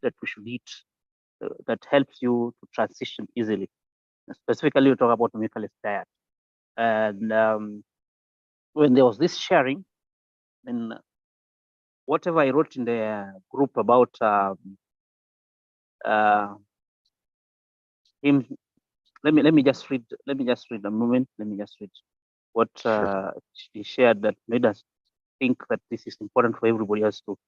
that we should eat that helps you to transition easily. Specifically, we talk about muculess diet. And when there was this sharing, then whatever I wrote in the group about him, let me just read. Let me just read a moment. Let me just read what Sure. he shared that made us think that this is important for everybody else to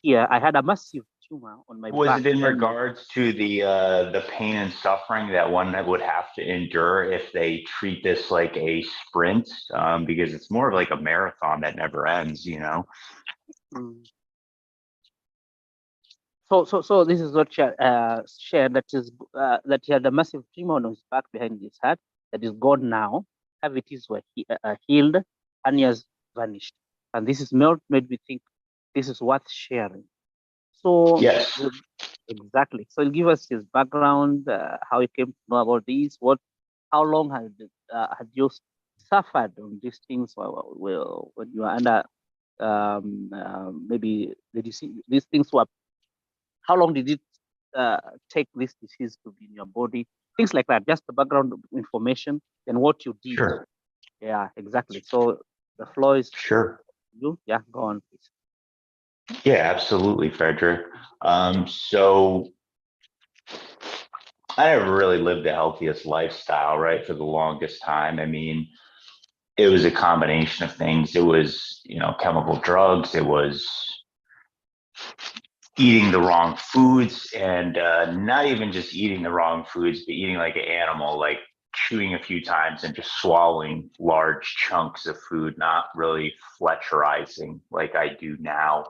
hear. I had a massive tumor on my Was back. it in regards to the pain and suffering that one would have to endure if they treat this like a sprint? Because it's more of like a marathon that never ends, you know? Mm. So this is what shared that is that he had a massive tumor on his back behind his heart that is gone now. Cavities were healed, hernias vanished, and this is made me think this is worth sharing. So Yes. exactly. So he'll give us his background, how he came to know about this, how long had you suffered on these things when you were under maybe the disease, these things were, how long did it take this disease to be in your body? Things like that, just the background information and what you did. Sure. Yeah, exactly. So the floor is Sure. you. Yeah, go on, please. Yeah, absolutely, Frederick. So I never really lived the healthiest lifestyle, right, for the longest time. I mean, it was a combination of things. It was, chemical drugs. It was eating the wrong foods, and not even just eating the wrong foods, but eating like an animal, like chewing a few times and just swallowing large chunks of food, not really Fletcherizing like I do now,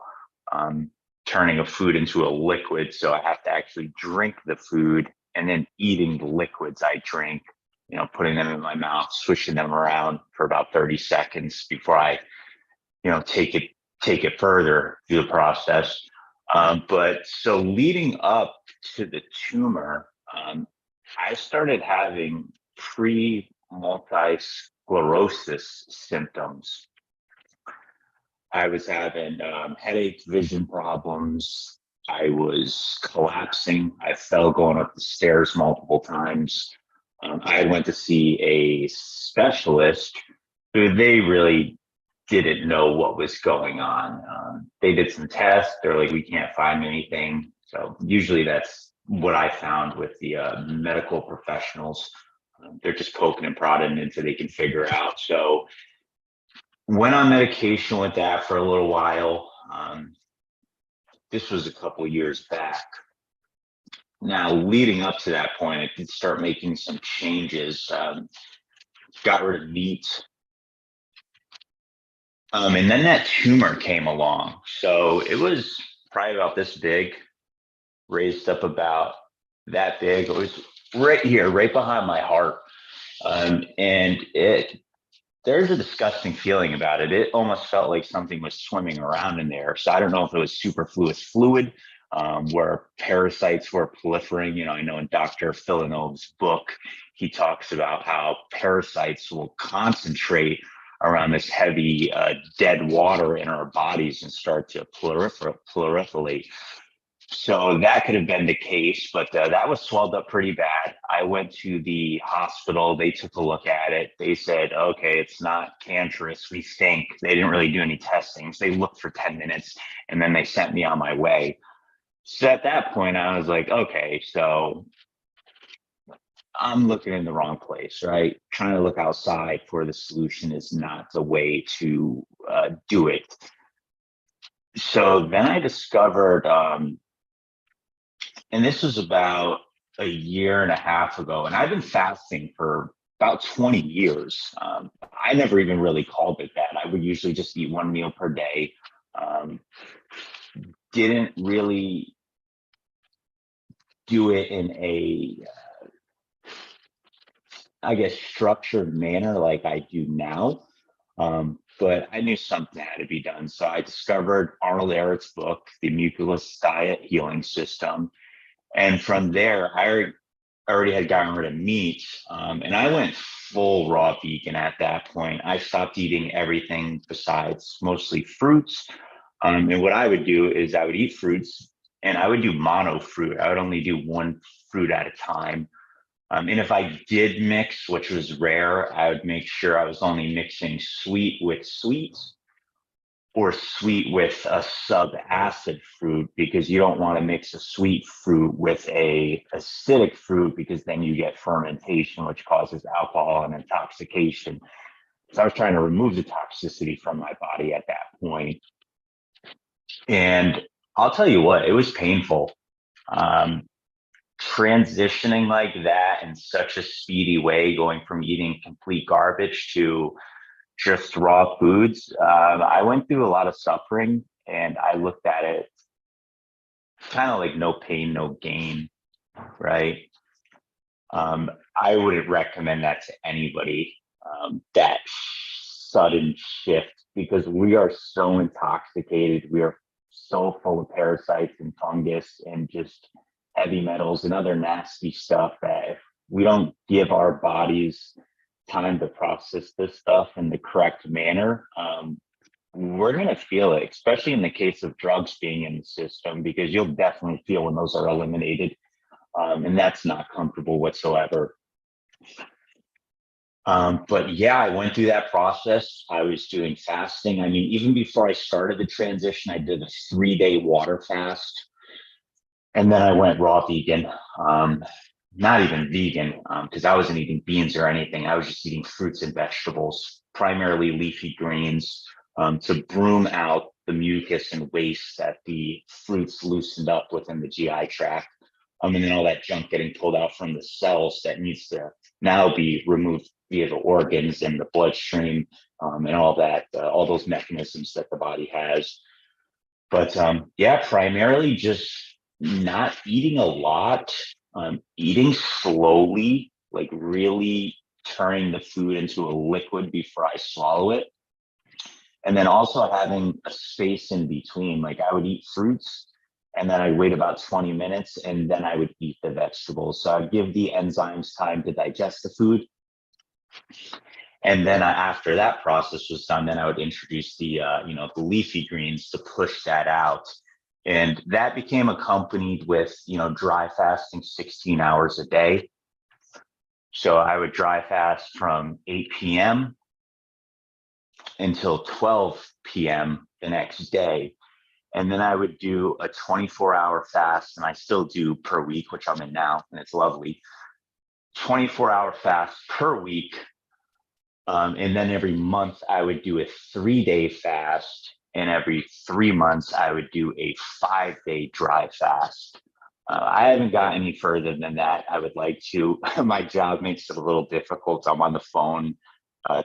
turning a food into a liquid. So I have to actually drink the food and then eating the liquids I drink, putting them in my mouth, swishing them around for about 30 seconds before I, take it further through the process. But so leading up to the tumor, I started having pre-multi-sclerosis symptoms. I was having headache, vision problems. I was collapsing. I fell going up the stairs multiple times. I went to see a specialist who they really didn't know what was going on. They did some tests. They're like, we can't find anything. So usually that's what I found with the medical professionals. They're just poking and prodding until they can figure out. So went on medication with that for a little while. This was a couple years back. Now, leading up to that point, I did start making some changes. Got rid of meat. And then that tumor came along. So it was probably about this big, raised up about that big. It was right here, right behind my heart. And there's a disgusting feeling about it. It almost felt like something was swimming around in there. So I don't know if it was superfluous fluid, where parasites were proliferating. I know in Dr. Villanove's book, he talks about how parasites will concentrate around this heavy dead water in our bodies and start to proliferate. So that could have been the case, but that was swelled up pretty bad. I went to the hospital. They took a look at it. They said, okay, it's not cancerous, we think. They didn't really do any testing. So they looked for 10 minutes and then they sent me on my way. So at that point, I was like, okay, so I'm looking in the wrong place, right? Trying to look outside for the solution is not the way to do it. So then I discovered, and this was about a year and a half ago, and I've been fasting for about 20 years. I never even really called it that. I would usually just eat one meal per day. Didn't really do it in a, I guess, structured manner like I do now. But I knew something had to be done. So I discovered Arnold Ehret's book, The Muculess Diet Healing System. And from there, I already had gotten rid of meat, and I went full raw vegan at that point. I stopped eating everything besides mostly fruits. And what I would do is I would eat fruits, and I would do mono fruit. I would only do one fruit at a time. And if I did mix, which was rare, I would make sure I was only mixing sweet with sweet or sweet with a sub-acid fruit, because you don't want to mix a sweet fruit with a acidic fruit, because then you get fermentation, which causes alcohol and intoxication. So I was trying to remove the toxicity from my body at that point. And I'll tell you what, it was painful. Transitioning like that in such a speedy way, going from eating complete garbage to just raw foods. I went through a lot of suffering, and I looked at it kind of like no pain, no gain, right? I wouldn't recommend that to anybody, that sudden shift, because we are so intoxicated. We are so full of parasites and fungus and just heavy metals and other nasty stuff that if we don't give our bodies time to process this stuff in the correct manner, we're going to feel it, especially in the case of drugs being in the system, because you'll definitely feel when those are eliminated. And that's not comfortable whatsoever. But yeah, I went through that process. I was doing fasting. I mean, even before I started the transition, I did a 3-day water fast. And then I went raw vegan. Not even vegan, because I wasn't eating beans or anything. I was just eating fruits and vegetables, primarily leafy greens, to broom out the mucus and waste that the fruits loosened up within the GI tract. And then all that junk getting pulled out from the cells that needs to now be removed via the organs and the bloodstream, and all that, all those mechanisms that the body has. But yeah, primarily just not eating a lot, eating slowly, like really turning the food into a liquid before I swallow it. And then also having a space in between. Like I would eat fruits and then I'd wait about 20 minutes and then I would eat the vegetables. So I'd give the enzymes time to digest the food. And then after that process was done, then I would introduce the the leafy greens to push that out. And that became accompanied with, dry fasting 16 hours a day. So I would dry fast from 8 p.m. until 12 p.m. the next day. And then I would do a 24-hour fast, and I still do per week, which I'm in now, and it's lovely. 24-hour fast per week. And then every month I would do a 3-day fast, and every 3 months I would do a 5-day dry fast. I haven't got any further than that. I would like to. My job makes it a little difficult. I'm on the phone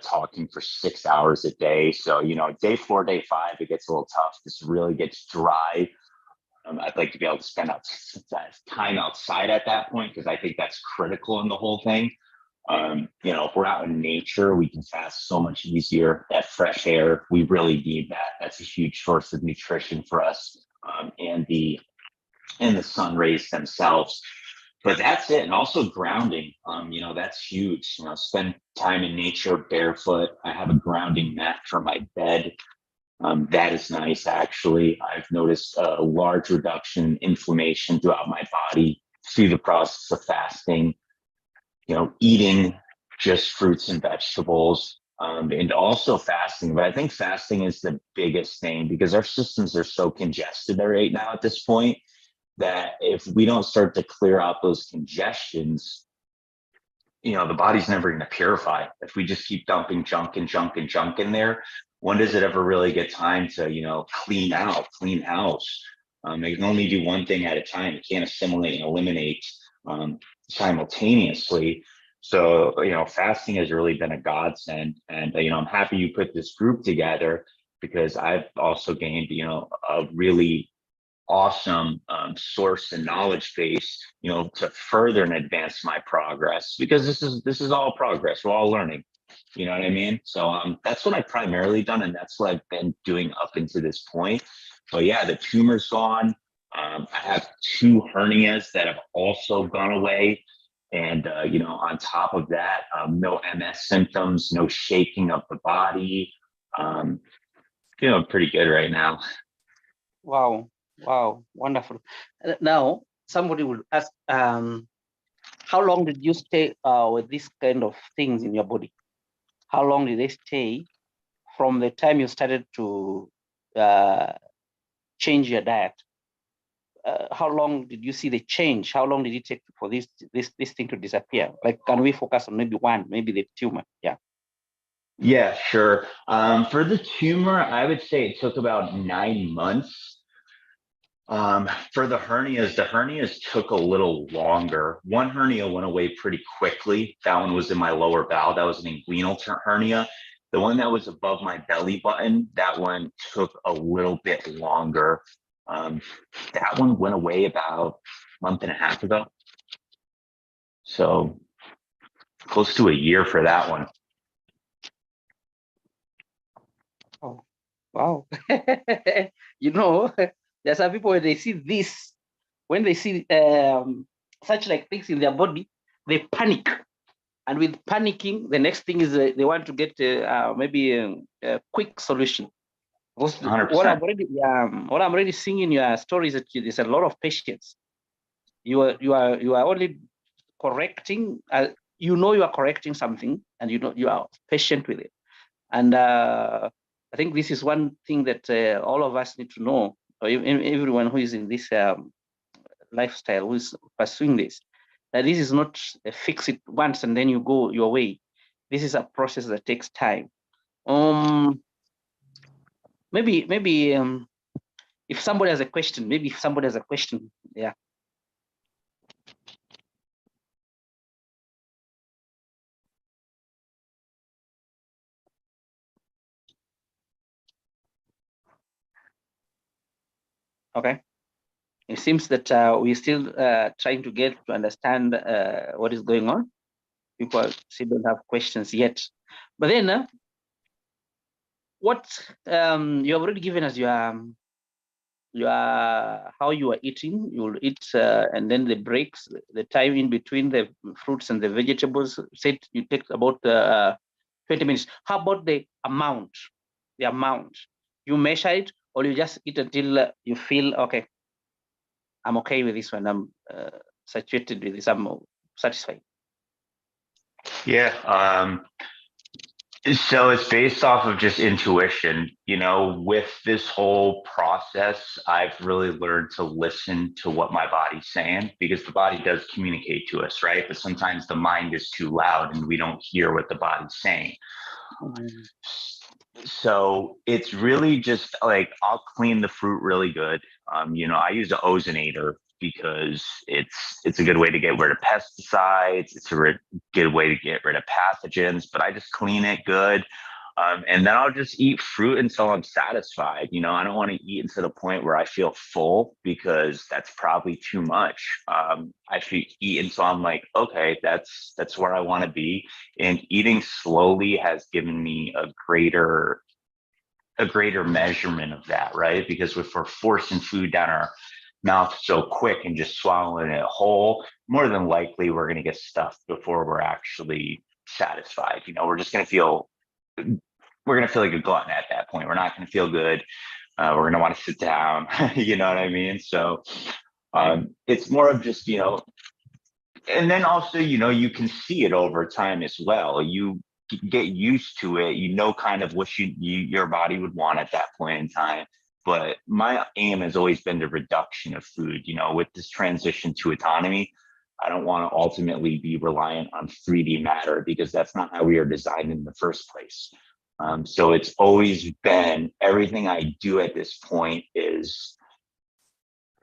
talking for 6 hours a day. So, day 4, day 5, it gets a little tough. This really gets dry. I'd like to be able to spend time outside at that point, because I think that's critical in the whole thing. If we're out in nature, we can fast so much easier. That fresh air, we really need that. That's a huge source of nutrition for us, and the sun rays themselves. But that's it. And also grounding, that's huge. Spend time in nature barefoot. I have a grounding mat for my bed. That is nice, actually. I've noticed a large reduction in inflammation throughout my body through the process of fasting. Eating just fruits and vegetables, and also fasting. But I think fasting is the biggest thing, because our systems are so congested right now at this point, that if we don't start to clear out those congestions, the body's never going to purify. If we just keep dumping junk and junk and junk in there, when does it ever really get time to, clean house? They can only do one thing at a time. You can't assimilate and eliminate simultaneously. So, fasting has really been a godsend. And, I'm happy you put this group together, because I've also gained, a really awesome source and knowledge base, to further and advance my progress, because this is all progress. We're all learning. You know what I mean? So that's what I've primarily done, and that's what I've been doing up into this point. But yeah, the tumor's gone. I have 2 hernias that have also gone away. And, on top of that, no MS symptoms, no shaking of the body. Feeling pretty good right now. Wow. Wow, wonderful. Now, somebody will ask, how long did you stay with this kind of things in your body? How long did they stay from the time you started to change your diet? How long did you see the change? How long did it take for this thing to disappear? Like, can we focus on maybe the tumor? Yeah. Yeah, sure. For the tumor, I would say it took about 9 months. For the hernias took a little longer. One hernia went away pretty quickly. That one was in my lower bowel. That was an inguinal hernia. The one that was above my belly button, that one took a little bit longer. That one went away about a month and a half ago. So close to a year for that one. Oh, wow. There's some people when they see this, when they see such like things in their body, they panic. And with panicking, the next thing is they want to get maybe a quick solution. What 100%. what I'm already seeing in your story is that there's a lot of patience. You are only correcting. You are correcting something, and you are patient with it. And I think this is one thing that all of us need to know, or everyone who is in this lifestyle, who is pursuing this, that this is not a fix it once and then you go your way. This is a process that takes time. Maybe if somebody has a question, yeah. Okay. It seems that we're still trying to get to understand what is going on. People still don't have questions yet. But then, what you have already given us your how you are eating. You'll eat, and then the breaks, the time in between the fruits and the vegetables. Said you take about 20 minutes. How about the amount? The amount you measure it, or you just eat until you feel okay. I'm okay with this one. I'm saturated with this. I'm satisfied. Yeah. So it's based off of just intuition. With this whole process, I've really learned to listen to what my body's saying, because the body does communicate to us, right? But sometimes the mind is too loud and we don't hear what the body's saying. Mm. So it's really just like, I'll clean the fruit really good. I use an ozonator because it's a good way to get rid of pesticides. It's a good way to get rid of pathogens, but I just clean it good. And then I'll just eat fruit until I'm satisfied. I don't want to eat to the point where I feel full, because that's probably too much. I should eat until I'm like, okay, that's where I want to be. And eating slowly has given me a greater measurement of that, right? Because if we're forcing food down our mouth so quick and just swallowing it whole, more than likely we're going to get stuffed before we're actually satisfied. We're just going to feel like a glutton at that point. We're not going to feel good. We're going to want to sit down. You know what I mean? So it's more of just, and then also, you can see it over time as well. You get used to it, kind of what your body would want at that point in time. But my aim has always been the reduction of food. With this transition to autonomy, I don't want to ultimately be reliant on 3D matter, because that's not how we are designed in the first place. So it's always been, everything I do at this point is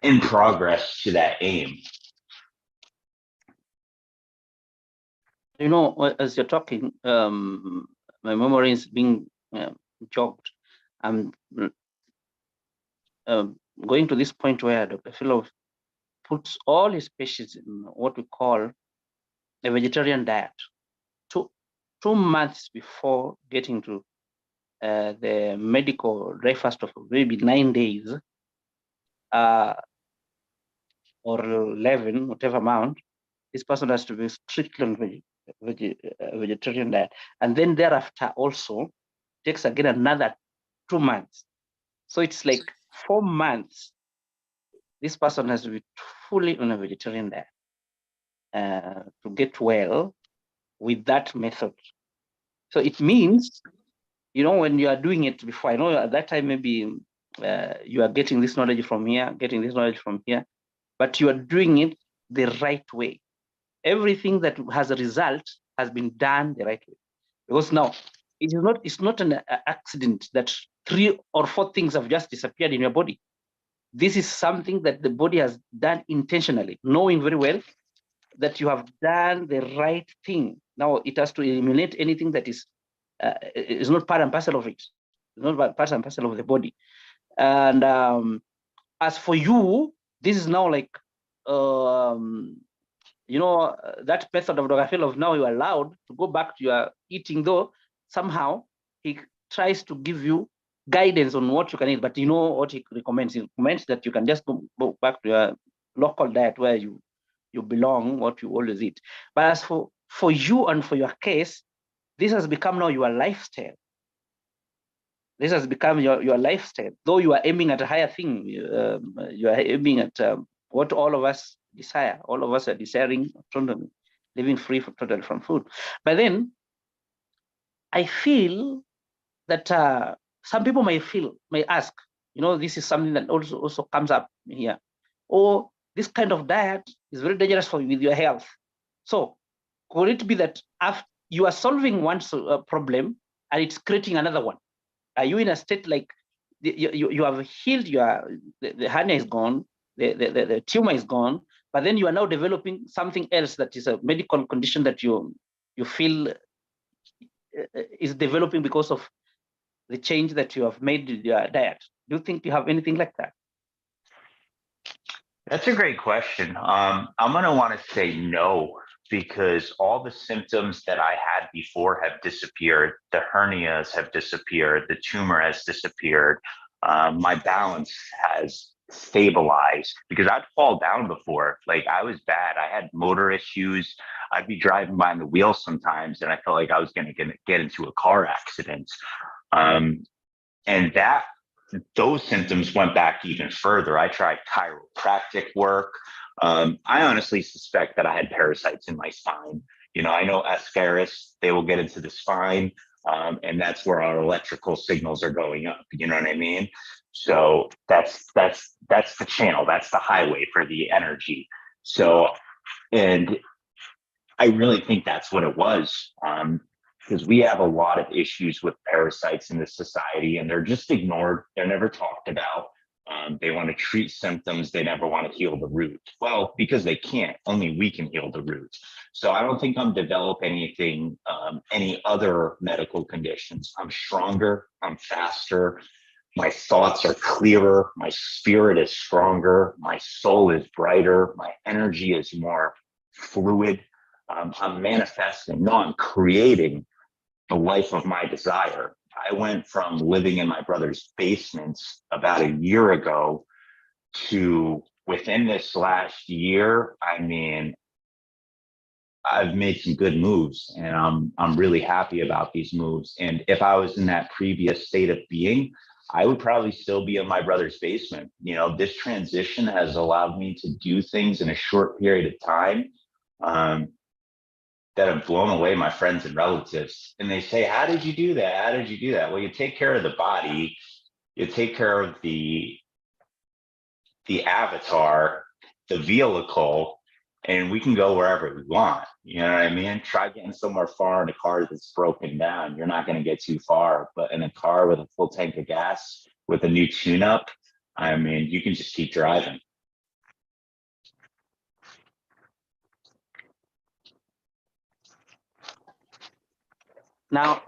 in progress to that aim. As you're talking, my memory is being jogged. I'm going to this point where Dr. Philo puts all his patients in what we call a vegetarian diet. 2 months before getting to the medical dry fast of maybe 9 days or 11, whatever amount, this person has to be strictly on vegetarian diet. And then thereafter also takes again another 2 months. So it's like 4 months this person has to be fully on a vegetarian diet to get well with that method. So it means, when you are doing it before, I know at that time maybe you are getting this knowledge from here, getting this knowledge from here, but you are doing it the right way. Everything that has a result has been done the right way. Because now it's not an accident that 3 or 4 things have just disappeared in your body. This is something that the body has done intentionally, knowing very well that you have done the right thing. Now it has to eliminate anything that is not part and parcel of it. It's not part and parcel of the body. And as for you, this is now like, that method of Dr. Phil of now you're allowed to go back to your eating, though somehow he tries to give you guidance on what you can eat, but you know what he recommends? He recommends that you can just go back to your local diet where you belong, what you always eat. But as for you and for your case, this has become now your lifestyle. This has become your lifestyle. Though you are aiming at a higher thing, you are aiming at what all of us desire. All of us are desiring autonomy, living free totally from food. But then I feel that some people may ask, this is something that also comes up here. Or this kind of diet is very dangerous with your health. So could it be that after you are solving one problem and it's creating another one? Are you in a state like you have healed the hernia is gone, the tumor is gone, but then you are now developing something else that is a medical condition that you feel is developing because of the change that you have made in your diet? Do you think you have anything like that? That's a great question. I'm going to want to say no, because all the symptoms that I had before have disappeared. The hernias have disappeared. The tumor has disappeared. My balance has stabilized, because I'd fall down before. Like, I was bad. I had motor issues. I'd be driving behind the wheel sometimes, and I felt like I was going to get into a car accident. And those symptoms went back even further. I tried chiropractic work. I honestly suspect that I had parasites in my spine. I know Ascaris, they will get into the spine, and that's where our electrical signals are going up. You know what I mean? So that's the channel. That's the highway for the energy. So, and I really think that's what it was. Because we have a lot of issues with parasites in this society, and they're just ignored. They're never talked about. They want to treat symptoms. They never want to heal the root. Well, because they can't. Only we can heal the root. So I don't think I'm developing anything, any other medical conditions. I'm stronger. I'm faster. My thoughts are clearer. My spirit is stronger. My soul is brighter. My energy is more fluid. I'm manifesting. No, I'm creating the life of my desire. I went from living in my brother's basement about a year ago to within this last year. I mean, I've made some good moves, and I'm really happy about these moves. And if I was in that previous state of being, I would probably still be in my brother's basement. This transition has allowed me to do things in a short period of time that have blown away my friends and relatives. And they say, how did you do that? How did you do that? Well, you take care of the body, you take care of the avatar, the vehicle, and we can go wherever we want. You know what I mean? Try getting somewhere far in a car that's broken down. You're not going to get too far. But in a car with a full tank of gas, with a new tune-up, I mean, you can just keep driving. Now,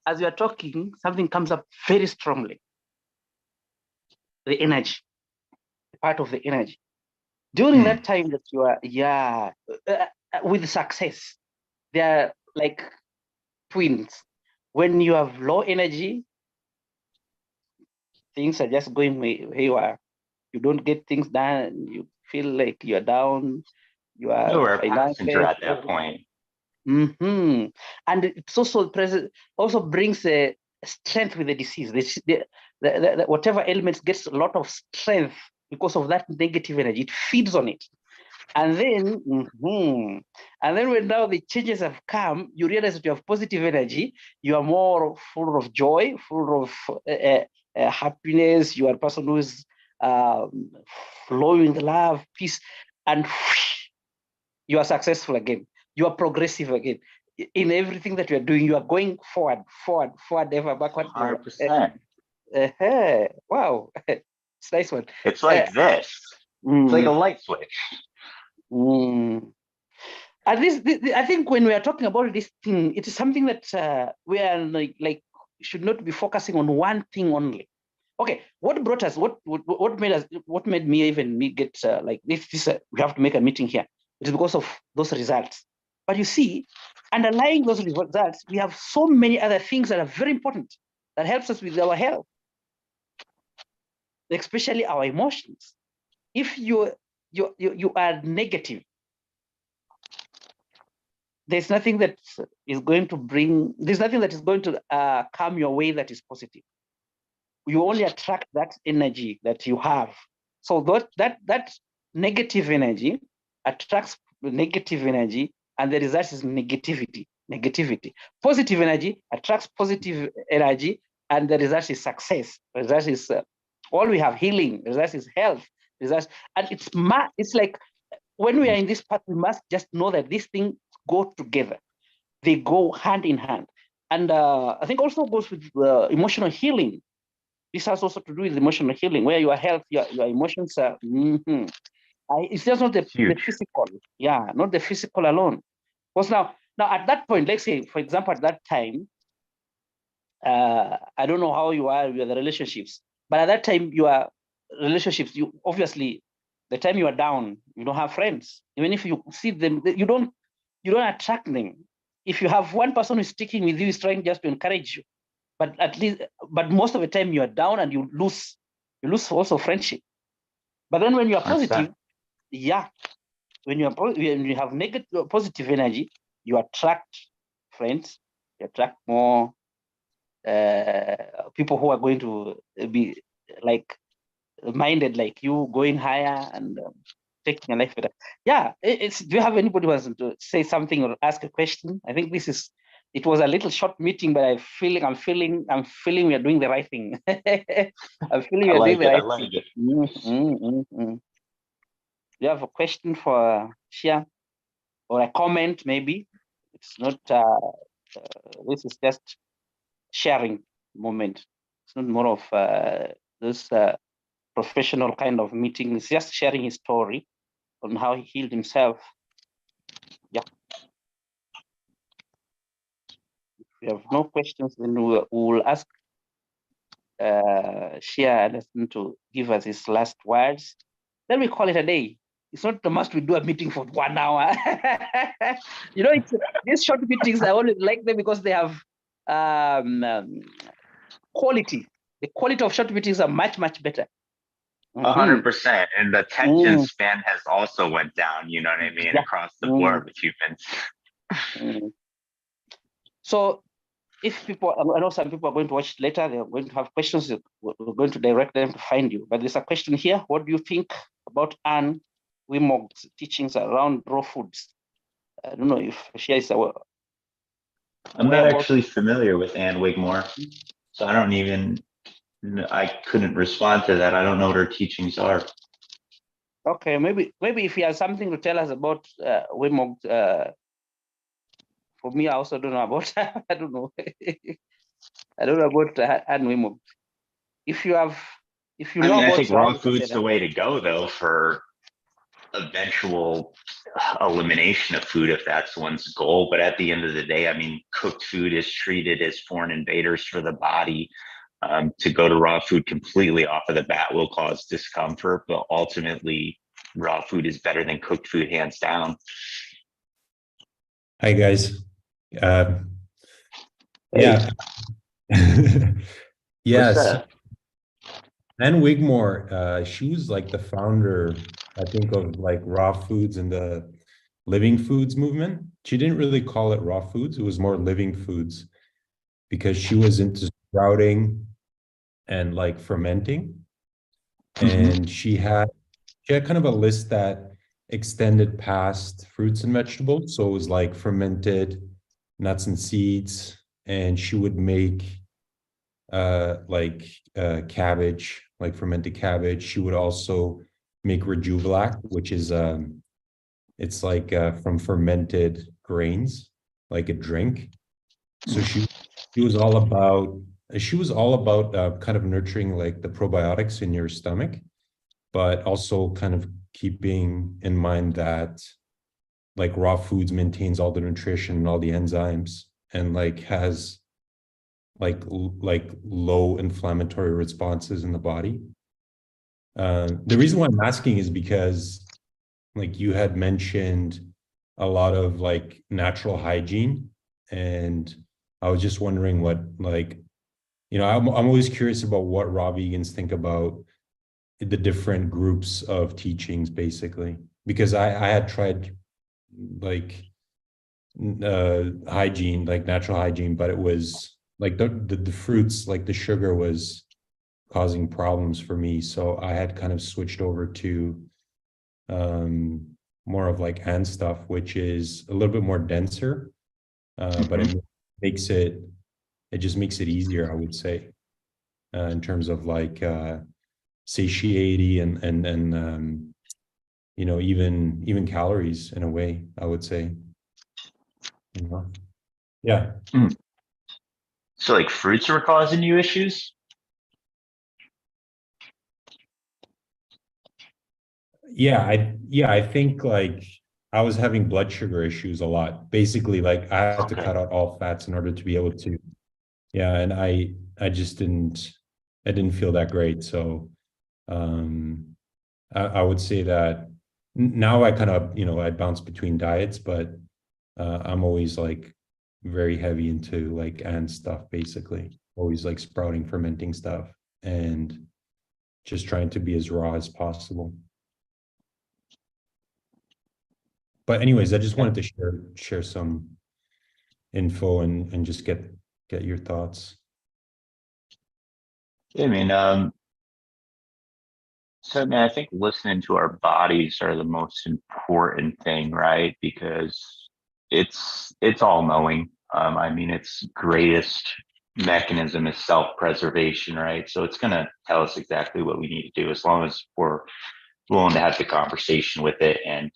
as you are talking, something comes up very strongly. The energy, part of the energy. During that time that you are, with success, they are like twins. When you have low energy, things are just going haywire. You don't get things done. You feel like you're down. You are a passenger at that point. And it's also present. Also brings a strength with the disease. The whatever elements gets a lot of strength because of that negative energy. It feeds on it. And then, when now the changes have come, you realize that you have positive energy. You are more full of joy, full of happiness. You are a person who is flowing with love, peace, and you are successful again. You are progressive again. In everything that you are doing, you are going forward, ever backward. 100%. Wow, it's a nice one. It's like this. It's like a light switch. At least I think when we are talking about this thing, it is something that we are like should not be focusing on one thing only. Okay, what brought us? What made us? What made me get like this? We have to make a meeting here. It is because of those results. But you see, underlying those results, we have so many other things that are very important that helps us with our health, especially our emotions. If you are negative, there's nothing that is going to come your way that is positive. You only attract that energy that you have. So that negative energy attracts negative energy, and the result is negativity. Positive energy attracts positive energy, and the result is success. The result is all we have: healing. The result is health. And it's like when we are in this path, we must just know that these things go together. They go hand in hand. And I think also goes with emotional healing. This has also to do with emotional healing, where your health, your emotions are. It's just not the physical. Yeah, not the physical alone. Because now at that point, let's say, for example, at that time, I don't know how you are with the relationships, but at that time, your relationships, you obviously, the time you are down, you don't have friends. Even if you see them, you don't attract them. If you have one person who's sticking with you, is trying just to encourage you, but most of the time you are down and you lose also friendship. But then when you are positive, when you have negative positive energy, you attract friends, you attract more people who are going to be like minded like you, going higher and taking a life better. Yeah, do you have anybody who wants to say something or ask a question? I think it was a little short meeting, but I'm feeling we are doing the right thing. I'm feeling we are doing the right thing. Do you have a question for Shea or a comment? Maybe it's not. This is just sharing moment. It's not more of this professional kind of meeting. It's just sharing his story on how he healed himself. Yeah. If you have no questions, then we will ask Shea Anderson to give us his last words. Then we call it a day. It's not the must we do a meeting for 1 hour. These short meetings, I always like them because they have quality. The quality of short meetings are much, much better. 100%. And the attention span has also went down, you know what I mean, across the board with humans. So if people, I know some people are going to watch later, they're going to have questions, we're going to direct them to find you. But there's a question here. What do you think about Anne Wimog's teachings around raw foods? I don't know if she is aware. I'm not actually familiar with Anne Wigmore, so I couldn't respond to that. I don't know what her teachings are. Okay, maybe if you have something to tell us about Wimog, for me, I also don't know about. I don't know. I don't know about Anne Wimog. If you know about, I think raw food's the way to go, though, for eventual elimination of food, if that's one's goal. But at the end of the day, I mean, cooked food is treated as foreign invaders for the body. To go to raw food completely off of the bat will cause discomfort, but ultimately raw food is better than cooked food, hands down. Hi guys. Yeah. Yes. Anne Wigmore, she was like the founder, I think, of like raw foods and the living foods movement. She didn't really call it raw foods, it was more living foods, because she was into sprouting and like fermenting. and she had kind of a list that extended past fruits and vegetables. So it was like fermented nuts and seeds, and she would make cabbage, like fermented cabbage. She would also make rejuvelac, which is it's like from fermented grains, like a drink. So she was all about kind of nurturing like the probiotics in your stomach, but also kind of keeping in mind that like raw foods maintains all the nutrition and all the enzymes, and like has like low inflammatory responses in the body. The reason why I'm asking is because like you had mentioned a lot of like natural hygiene, and I was just wondering what like, I'm always curious about what raw vegans think about the different groups of teachings, basically, because I had tried like hygiene, like natural hygiene, but it was like the fruits, like the sugar was causing problems for me. So I had kind of switched over to more of like and stuff, which is a little bit more denser, but it makes it just makes it easier, I would say, in terms of like satiety and even calories in a way, I would say. Yeah. So like fruits were causing you issues? I think like I was having blood sugar issues a lot. Basically, like I had to Okay. cut out all fats in order to be able to. Yeah, and I just didn't feel that great. So I would say that now I kind of, I bounce between diets, but I'm always like very heavy into like and stuff, basically. Always like sprouting, fermenting stuff, and just trying to be as raw as possible. But anyways, I just wanted to share some info and just get your thoughts. I mean, so I mean, I think listening to our bodies are the most important thing, right? Because it's all knowing. I mean, its greatest mechanism is self-preservation, right? So it's gonna tell us exactly what we need to do as long as we're willing to have the conversation with it and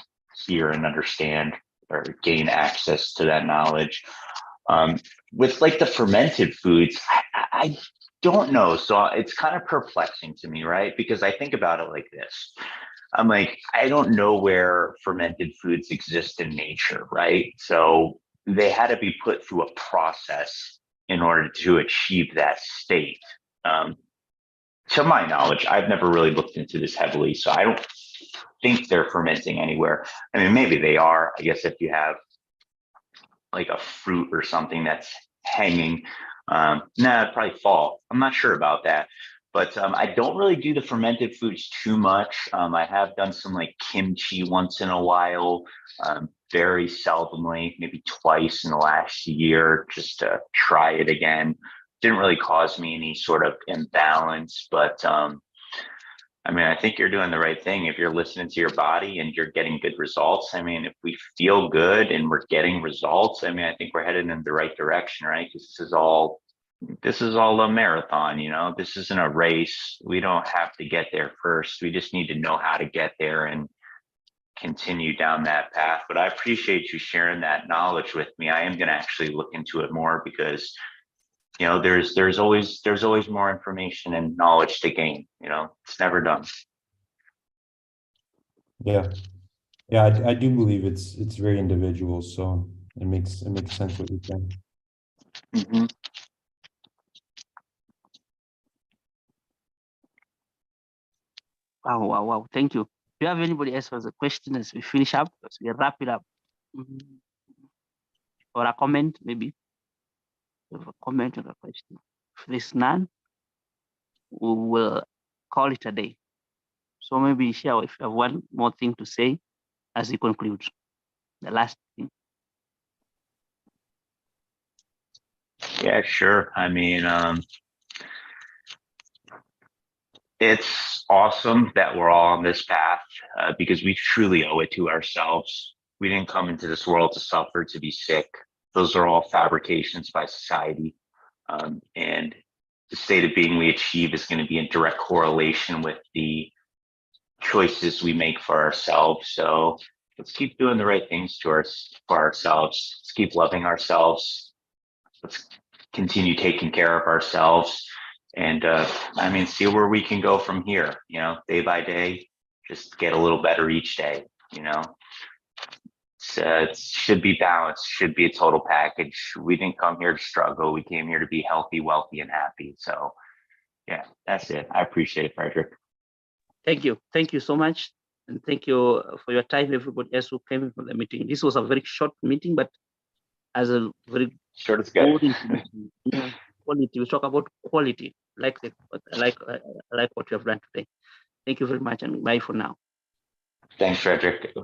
hear and understand or gain access to that knowledge. With like the fermented foods, I don't know. So it's kind of perplexing to me, right? Because I think about it like this. I'm like, I don't know where fermented foods exist in nature, right? So they had to be put through a process in order to achieve that state. Um, to my knowledge, I've never really looked into this heavily, so I don't think they're fermenting anywhere. I mean, maybe they are. I guess if you have like a fruit or something that's hanging, it'd probably fall. I'm not sure about that. But I don't really do the fermented foods too much. I have done some like kimchi once in a while, very seldomly, maybe twice in the last year, just to try it again. Didn't really cause me any sort of imbalance, but I mean, I think you're doing the right thing if you're listening to your body and you're getting good results. I mean, if we feel good and we're getting results, I mean, I think we're headed in the right direction, right? Because this is all a marathon, this isn't a race. We don't have to get there first. We just need to know how to get there and continue down that path. But I appreciate you sharing that knowledge with me. I am going to actually look into it more because there's always more information and knowledge to gain. It's never done. Yeah. Yeah, I do believe it's very individual, so it makes sense what you're saying. Mm-hmm. Wow. Thank you. Do you have anybody else who has a question as we finish up? As we wrap it up? Or a comment, maybe? You have a comment or a question? If there's none, we will call it a day. So maybe Shea, if you have one more thing to say as we conclude, the last thing. Yeah, sure. I mean, It's awesome that we're all on this path because we truly owe it to ourselves. We didn't come into this world to suffer, to be sick. Those are all fabrications by society. And the state of being we achieve is going to be in direct correlation with the choices we make for ourselves. So let's keep doing the right things for ourselves. Let's keep loving ourselves. Let's continue taking care of ourselves. And see where we can go from here, day by day, just get a little better each day, it should be balanced, should be a total package. We didn't come here to struggle. We came here to be healthy, wealthy, and happy. So yeah, that's it. I appreciate it, Frederick. Thank you. Thank you so much. And thank you for your time, everybody else who came for the meeting. This was a very short meeting, but as a very short is good. Quality. We talk about quality, like what you have done today. Thank you very much, and bye for now. Thanks, Frederick.